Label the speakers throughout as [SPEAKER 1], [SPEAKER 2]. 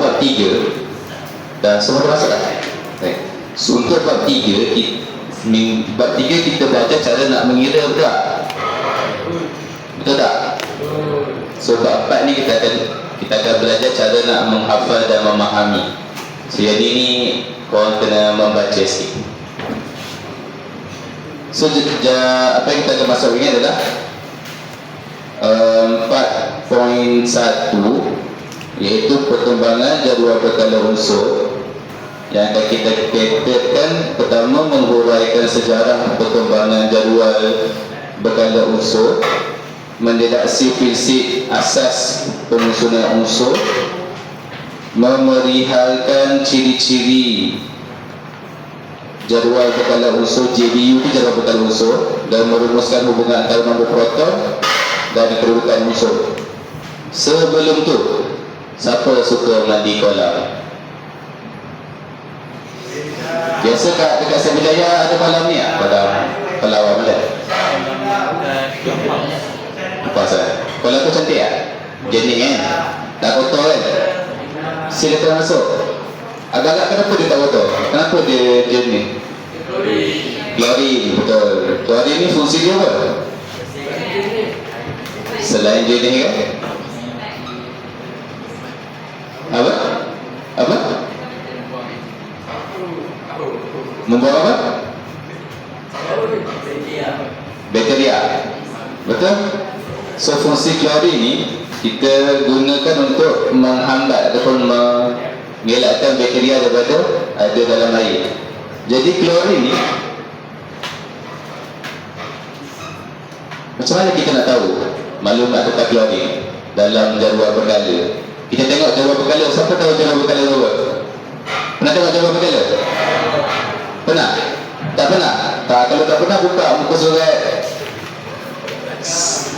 [SPEAKER 1] bab 3 dan semua dah masuk dah. Baik. So, untuk bab 3 kita belajar cara nak mengira, betul tak? Betul tak? So bab 4 ni kita akan belajar cara nak menghafal dan memahami. So yang ini korang kena membaca sikit. So apa yang kita akan masuk ini adalah 4.1, iaitu perkembangan jadual berkala unsur. Yang akan kita katakan pertama, menghuraikan sejarah perkembangan jadual berkala unsur, mendeteksi prinsip asas penyusunan unsur, memerihalkan ciri-ciri jadual berkala unsur JBU, itu jadual berkala unsur, dan merumuskan hubungan antara nombor proton dan kedudukan unsur. Sebelum tu, siapa suka mandi kolam? Biasa dekat Sembilaya ada kolam ni tak? Kolam awam boleh? Apa sah? Kolam tu cantik tak? Jernih kan? Tak kotor kan? Silakan masuk. Agak-agak kenapa dia tak kotor? Kenapa dia jernih? Klorin, betul. Klorin ni fungsi dia apa? Selain jernih kan? Apa? Apa? Membuang apa? Bakteria. Betul? So fungsi klorin ni kita gunakan untuk menghambat ataupun mengelakkan bakteria daripada ada dalam air. Jadi klorin ni, macam mana kita nak tahu maklumat tentang klorin dalam jadual berkala? Kita tengok jadual berkala. Siapa tahu jadual berkala tu apa? Pernah tengok jadual berkala? Pernah? Tak pernah? Tak, kalau tak pernah, buka muka surat 101.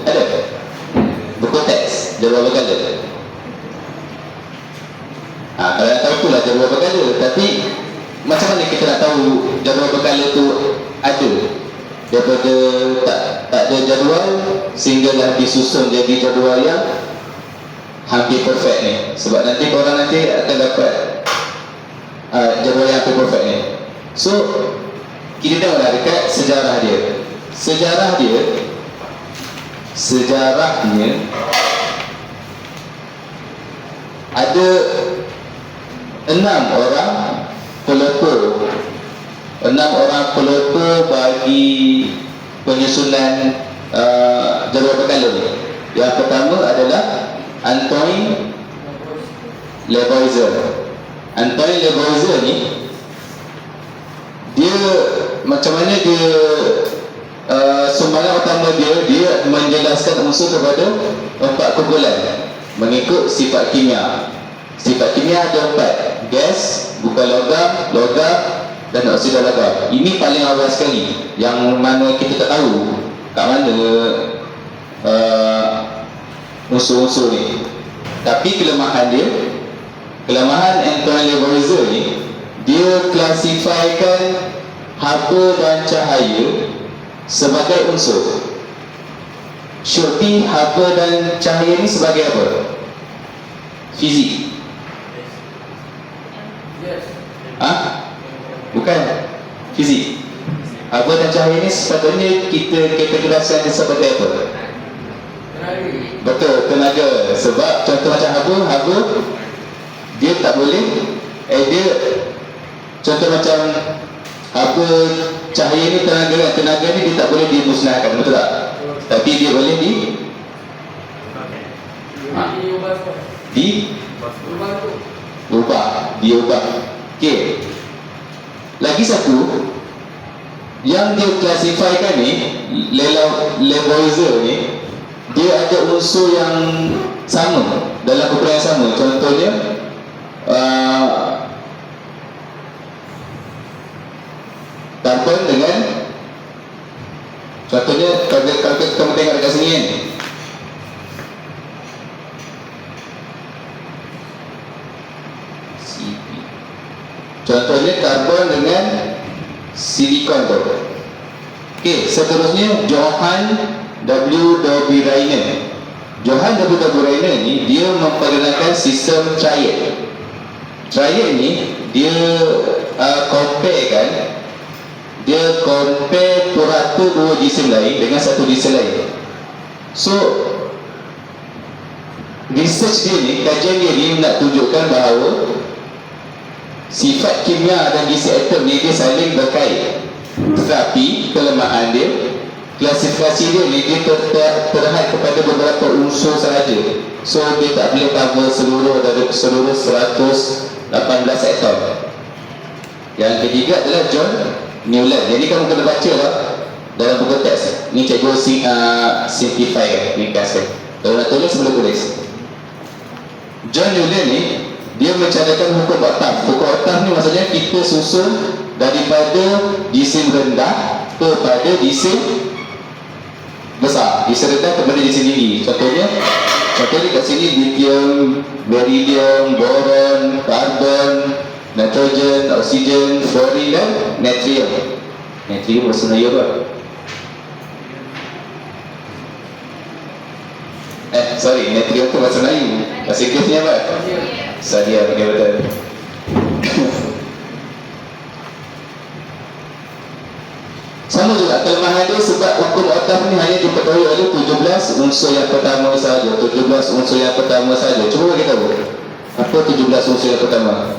[SPEAKER 1] Ada? Buku teks jadual berkala. Kalau nak tahu tu lah jadual berkala. Tapi macam mana kita nak tahu jadual berkala tu ada? Daripada tak ada jadual sehinggalah disusun jadi jadual yang hampir perfect ni. Sebab nanti korang nanti akan dapat jadual yang hampir perfect ni. So kita tengoklah dekat sejarah dia. Sejarahnya ada 6 orang pelopor bagi penyusunan jadual berkala ni. Yang pertama adalah Antoine Lavoisier. Antoine Lavoisier ni, dia macam mana dia sumbangan utama dia menjelaskan unsur kepada 4 kumpulan mengikut sifat kimia. Sifat kimia ada 4: gas, bukan logam dan oksida logam. Ini paling awal sekali, yang mana kita tak tahu kat mana unsur-unsur ni. Tapi kelemahan Antoine Lavoisier ni, dia klasifikasikan haba dan cahaya sebagai unsur. Syukti haba dan cahaya ni sebagai apa? Fizik. Bukan fizik. Haba dan cahaya ni sepatutnya kita kategoriskan dia sebagai apa? Betul, tenaga. Sebab contoh macam haba dia tak boleh dia contoh macam haba cahaya ni, tenaga ni dia tak boleh dimusnahkan, betul tak? Tapi dia boleh diubah. Okey. Lagi satu yang dia klasifikasikan ni, Lavoisier ni, dia ada unsur yang sama dalam kumpulan yang sama. Contohnya karbon dengan, contohnya kalau kita tengok dekat sini kan, contohnya karbon dengan silikon tu. Okey, seterusnya Johann W. Dobrynin. Johann W. Dobrynin ni dia memperkenalkan sistem triad. Triad ni dia compare purata dua jisim lain dengan satu jisim lain. So research dia ni, kajian dia ni nak tunjukkan bahawa sifat kimia dan isi atom ni dia saling berkait, tetapi kelemahan dia, klasifikasi dia ni dia terhad kepada beberapa unsur sahaja. So dia tak boleh cover seluruh 118 atom. Yang ketiga adalah John Newland. Jadi kamu kena baca lah dalam buku teks ni, cikgu simplify ringkaskan. Kalau nak tulis boleh tulis. John Newland ni dia mencadangkan hukum oktaf. Hukum oktaf ni maksudnya kita susun daripada jisim rendah kepada jisim besar, jisim rendah kepada jisim tinggi. Contohnya kat sini lithium, beryllium, boron, karbon, nitrogen, oksigen, fluorine dan natrium. Natrium bahasa Melayu apa? Natrium tu bahasa Melayu. Bahasa Inggerisnya apa? Sodium, okay, betul. Sama juga kelemahan dia sebab hukum oktaf ni hanya diketahui oleh 17 unsur yang pertama sahaja. 17 unsur yang pertama sahaja. Cuba bagi tahu apa 17 unsur yang pertama.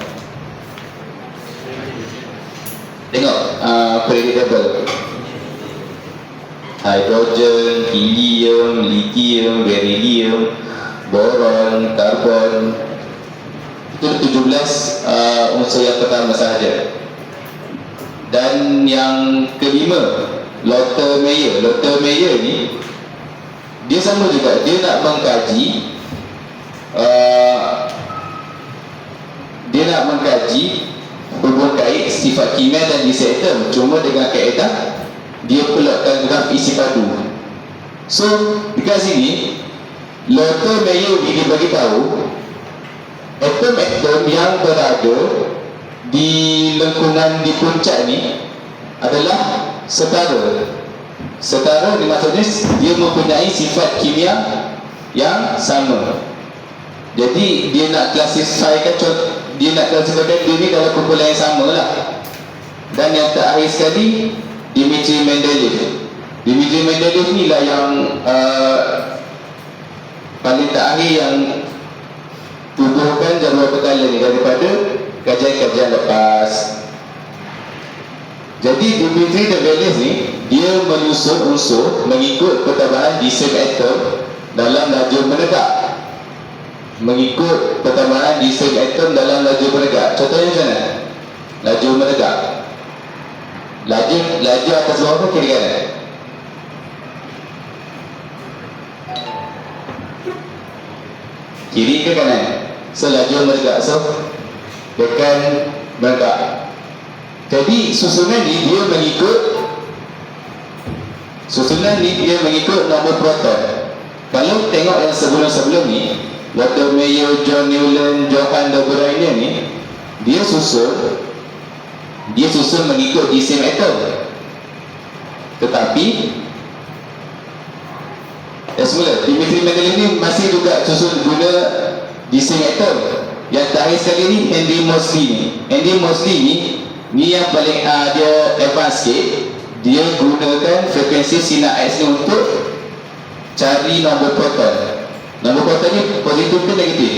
[SPEAKER 1] Tengok periodic table. Hidrogen, helium, lithium, beryllium, boron, karbon. Itu 17 unsur yang pertama sahaja. Dan yang kelima, Lothar Meyer. Lothar Meyer ni dia sama juga, dia nak mengkaji hubung kait sifat kimia dan isi atom, cuma dengan kaedah dia pelotkan graf isi padu. So dekat sini Lothar Meyer ni dia bagi tahu atom-atom yang berada di lengkungan di puncak ni adalah setara. Setara ni maksudnya dia mempunyai sifat kimia yang sama. Jadi dia nak klasifikasikan dia ni dalam kumpulan yang sama lah. Dan yang terakhir sekali Dmitri Mendeleev. Dmitri Mendeleev ni lah yang paling terakhir yang tubuhkan jadual berkala ni daripada kajian-kajian lepas. Jadi Dmitri Mendeleev ni dia menyusun unsur mengikut pertambahan jisim atom dalam laju menegak. Mengikut pertambahan jisim atom dalam laju menegak. Contohnya macam mana? Laju menegak. Laju atas bawah ke kiri kanan? Kiri ke kanan? So laju menegak. So dekan menegak. Jadi susunan ni dia mengikut nombor proton. Kalau tengok yang sebelum-sebelum ni, Lothar Meyer, John Newland, Johann Dobrynin ni, dia susun mengikut jisim atom. Tetapi semula Dmitri Mendeleev ni masih juga susun guna jisim atom. Yang terakhir sekali ni Henry Moseley ni yang paling dia advance sikit. Dia gunakan frekuensi sinar X ni untuk cari nombor proton. Nombor proton ni positif ke negatif?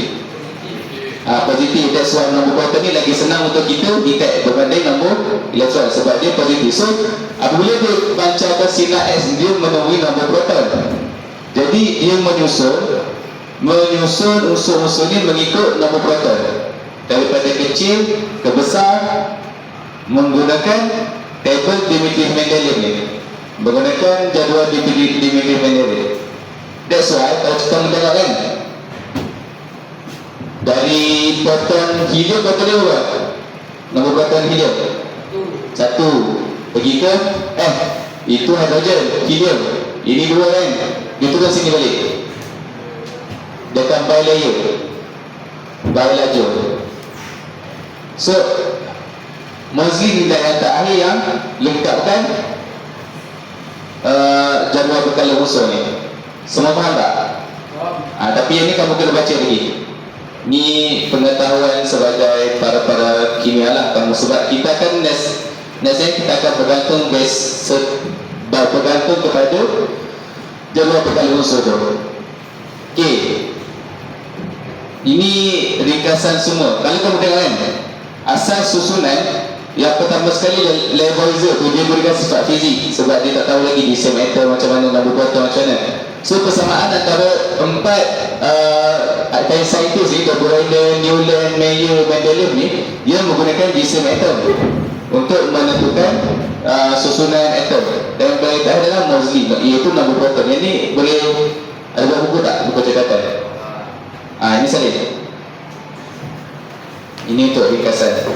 [SPEAKER 1] Positif. That's why nombor proton ni lagi senang untuk kita detect berbanding nombor elektron sebab dia positif. So apabila dia pancarkan sinar X, dia menemui nombor proton. Jadi dia menyusun unsur-unsur ni mengikut nombor proton daripada kecil ke besar menggunakan tabel Dmitri Mendeleev ni, menggunakan jadual Dmitri Mendeleev. That's why kalau kita mendengar kan, dari proton helium berapa dia buat? Nombor proton helium 1 pergi ke itu hidrogen, helium. Ini 2 kan, dia turun sini balik dekat bilayer laju. So mostly nilai yang terakhir yang lengkapkan jadual bekal unsur ni. Semua faham tak? Tapi yang ni kamu kena baca lagi. Ni pengetahuan sebagai para kimia lah kamu, sebab kita kan next kita akan bergantung kepada jadual bekal unsur tu. Okey. Ini ringkasan semua. Kalau kamu tengok kan, asas susunan yang pertama sekali Lavoisier tu dia berikan sifat fizik, sebab dia tak tahu lagi di same atom macam mana, number proton macam mana. So persamaan antara empat saintis ni, De Broglie, Newland, Mayer, Mendeleev ni, dia menggunakan di same atom untuk menentukan susunan atom. Dan yang terakhir adalah Moseley, iaitu number proton. Yang ni boleh ada buat buku tak? Buku catatan. Ini salin. Ini untuk ringkasan.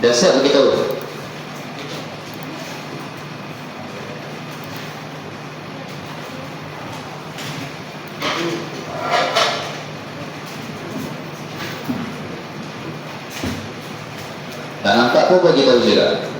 [SPEAKER 1] Dah siap beritahu? Tak nampak pun bagi tahu juga.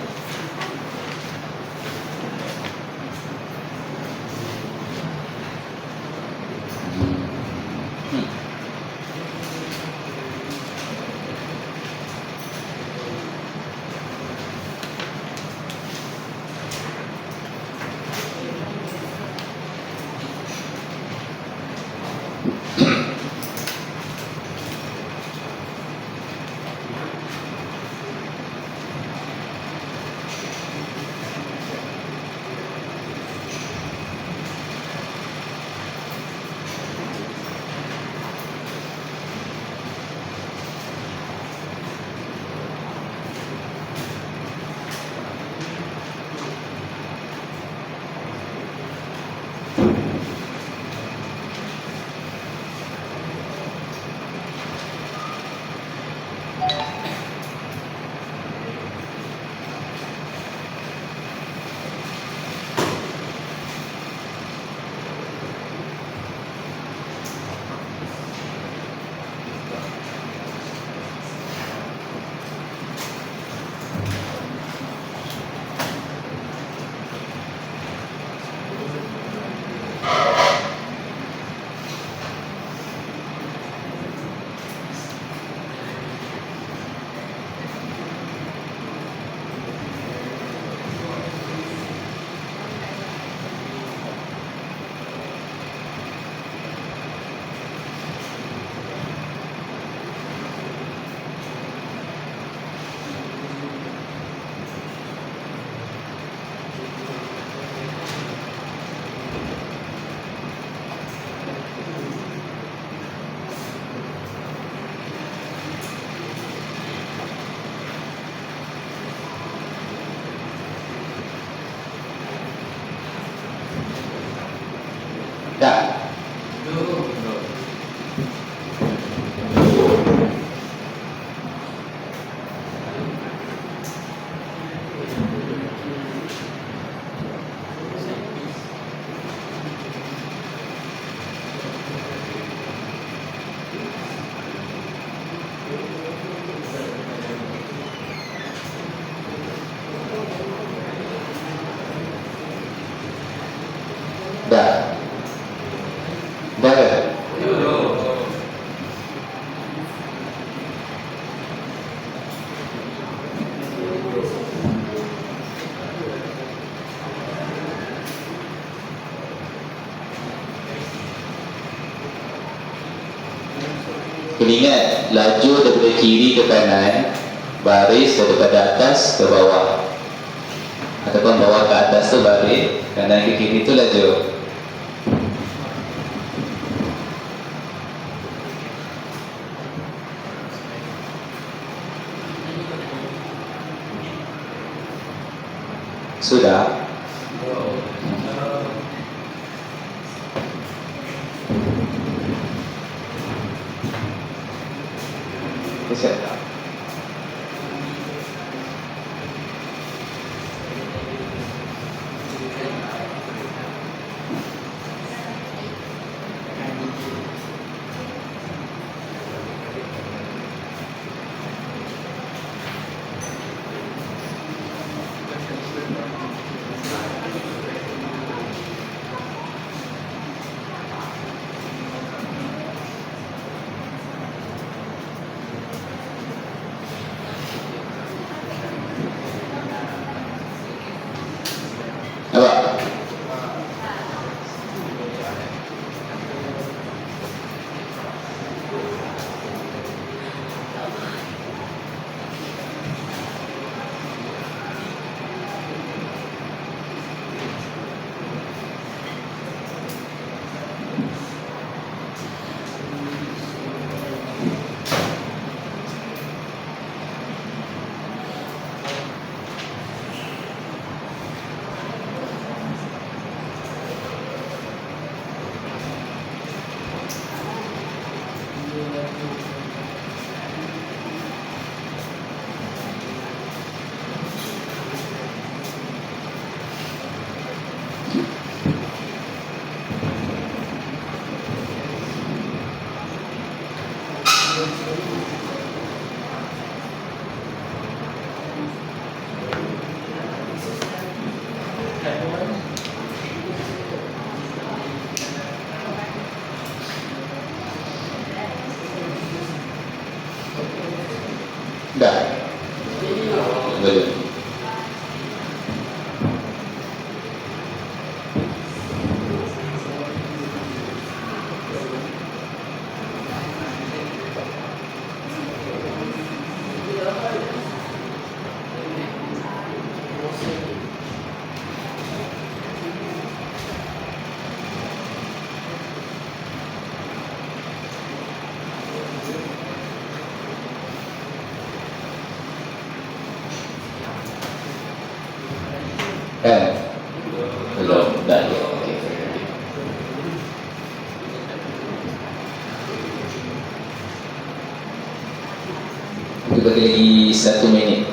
[SPEAKER 1] Dah. Dah. Dah ke? Kena ingat, laju daripada kiri ke kanan, baris daripada atas ke bawah, ataupun bawah ke atas tu baris, kanan ke kiri tu laju. Sudah. Siap tak? Apa? Dah. Boleh. Kan? Belum. Dah. Okey. Kita bagi lagi 1 minit.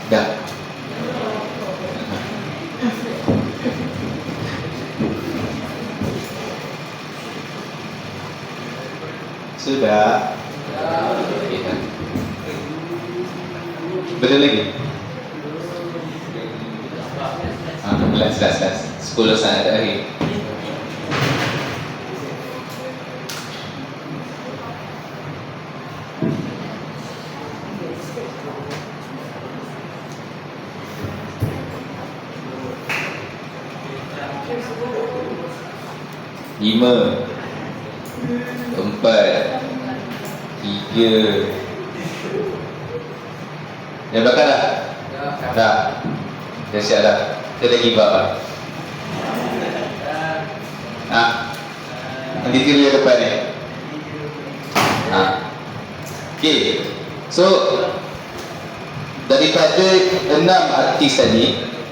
[SPEAKER 1] Dah. Sudah. Okey, dah. Betul lagi? Last. 10 saat terakhir. Lima, 4, 3. Yang belakang dah? Dah. Dah siap dah. Kita dah give up lah. Nanti tiru yang depan ni. Okay. So daripada 6 artis tadi,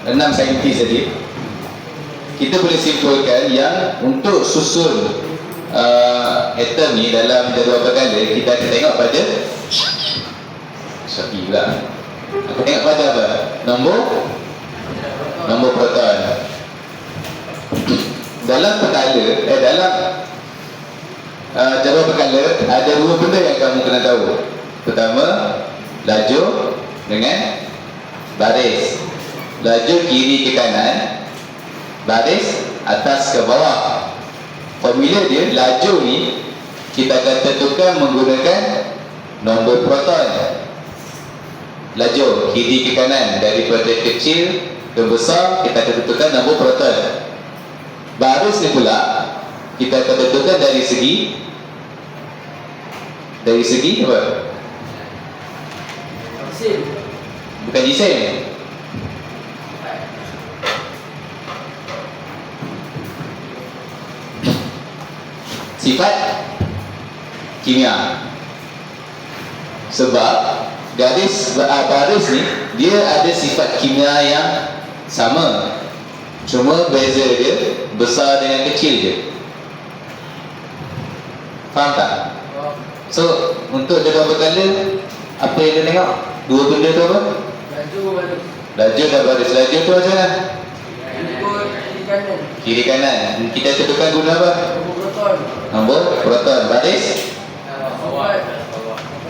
[SPEAKER 1] 6 saintis tadi, kita boleh simpulkan yang untuk susun atom ni dalam jadual berkala, kita akan tengok pada Syaki pula. Aku tengok pada apa? Nombor proton. Dalam berkala, dalam jadual berkala ada 2 benda yang kamu kena tahu. Pertama, lajur dengan baris. Lajur kiri ke kanan, baris atas ke bawah. Formula dia, lajur ni kita akan tentukan menggunakan nombor proton. Lajur kiri ke kanan, daripada kecil ke besar, kita akan tentukan nombor proton. Baris ni pula kita akan tentukan dari segi apa? Bukan jisim. Sifat kimia. Sebab baris ni dia ada sifat kimia yang sama, cuma beza dia besar dengan kecil je. Faham tak? So untuk jadual berkala, apa yang dia tengok? Dua benda tu apa? Laju dan baris. Laju tu macam mana? Kiri kanan. Kita tentukan guna apa? Nombor proton. Baris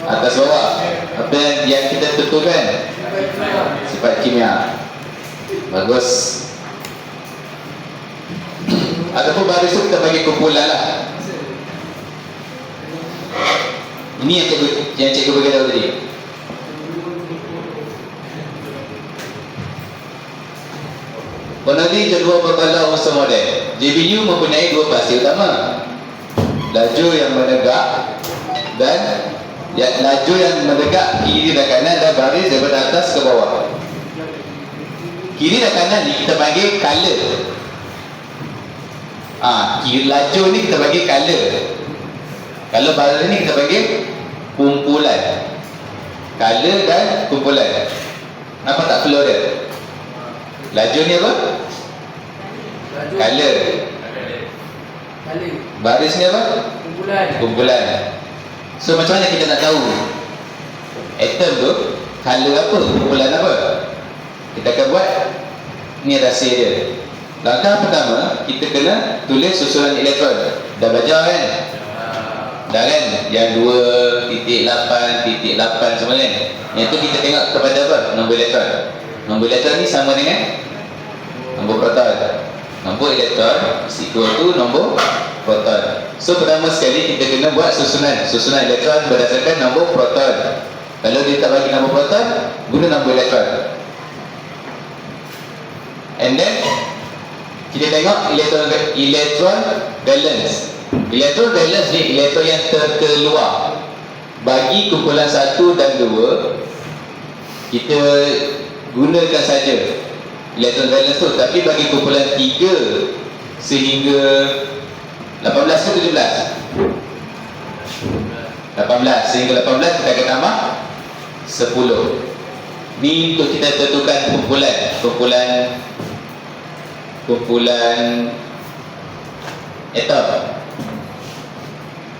[SPEAKER 1] atas bawah. Apa yang kita tentukan? Sifat kimia. Bagus. Ataupun baris tu kita bagi kumpulan lah. Ini yang cikgu beritahu tadi. Peneliti jadual berkala unsur model. JBU mempunyai dua fasi utama, laju yang menegak dan laju yang menegak kiri dan kanan, dan baris daripada atas ke bawah. Kiri dan kanan ni kita panggil color. Kiri laju ni kita panggil color. Kalau baris ni kita panggil kumpulan. Color dan kumpulan. Nampak tak flow dia? Laju ni apa? Color. Baris ni apa? Kumpulan. So macam mana kita nak tahu atom tu color apa, kumpulan apa? Kita akan buat ni rahsia dia. Langkah pertama, kita kena tulis susunan elektron. Dah belajar kan? Dah kan? Yang 2.8.8 semua kan? Yang tu kita tengok kepada apa? Nombor elektron. Nombor elektron ni sama dengan nombor proton. Nombor elektron is equal to nombor proton. So pertama sekali kita kena buat susunan elektron berdasarkan nombor proton. Kalau dia tak bagi nombor proton, guna nombor elektron. And then kita tengok elektron balance. Elektron balance ni elektron yang terkeluar. Bagi kumpulan 1 dan 2 kita gunakan saja elektron balance tu, tapi bagi kumpulan 3 sehingga 18 ke 17? 18 sehingga 18 kita akan tambah 10. Ni untuk kita tentukan kumpulan atom.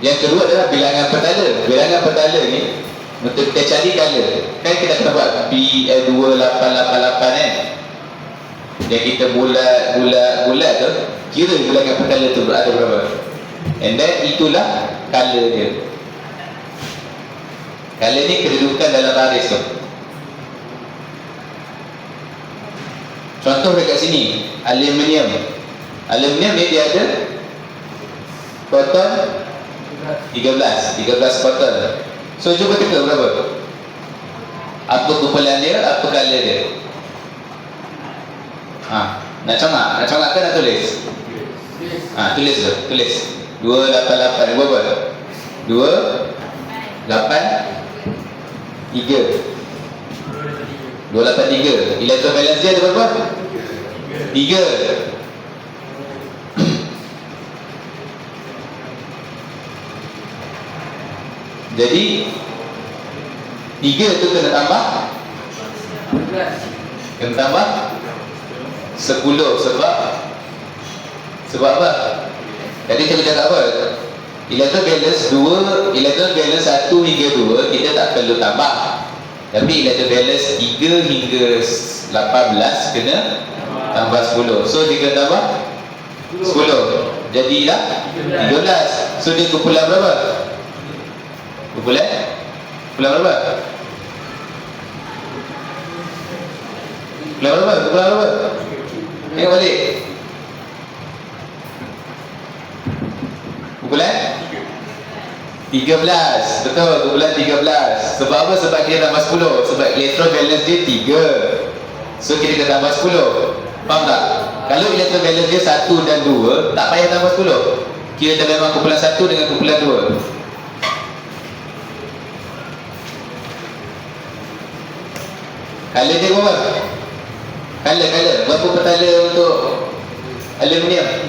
[SPEAKER 1] Yang kedua adalah bilangan petala. Bilangan petala ni untuk kita cari color, kan kita kena buat B2888 kan. Yang kita bulat tu, kira bilangan petala tu ada berapa. And then itulah color dia. Color ni kedudukan dalam baris tu. Contoh dekat sini, aluminium. Aluminium ni dia ada proton 13 proton. So cuba teka berapa? Apa kumpulan dia, apa color dia? Nak congak ke nak tulis? Tulis tu, tulis 288 berapa? 283. Elektron balance dia ada berapa? 3. Jadi 3 tu kena tambah 10 sebab apa? Tadi kita cakap apa? Elektron balance 2, elektron balance 1 hingga 2 kita tak perlu tambah. Tapi elektron balance 3 hingga 18 kena tambah 10. So dia kena tambah 10. Jadilah 13. So dia kumpulan berapa? Kumpulan berapa? Kumpulan berapa? Tengok balik. Kumpulan 13. Betul, kumpulan 13. Sebab apa? Sebab dia tambah 10. Sebab elektron balance dia 3. So kita kena tambah 10. Faham tak? Kalau elektron balance dia 1 dan 2, tak payah tambah 10. Kira dalam kumpulan 1 dengan kumpulan 2. Color dia berapa? Color berapa petala untuk aluminium?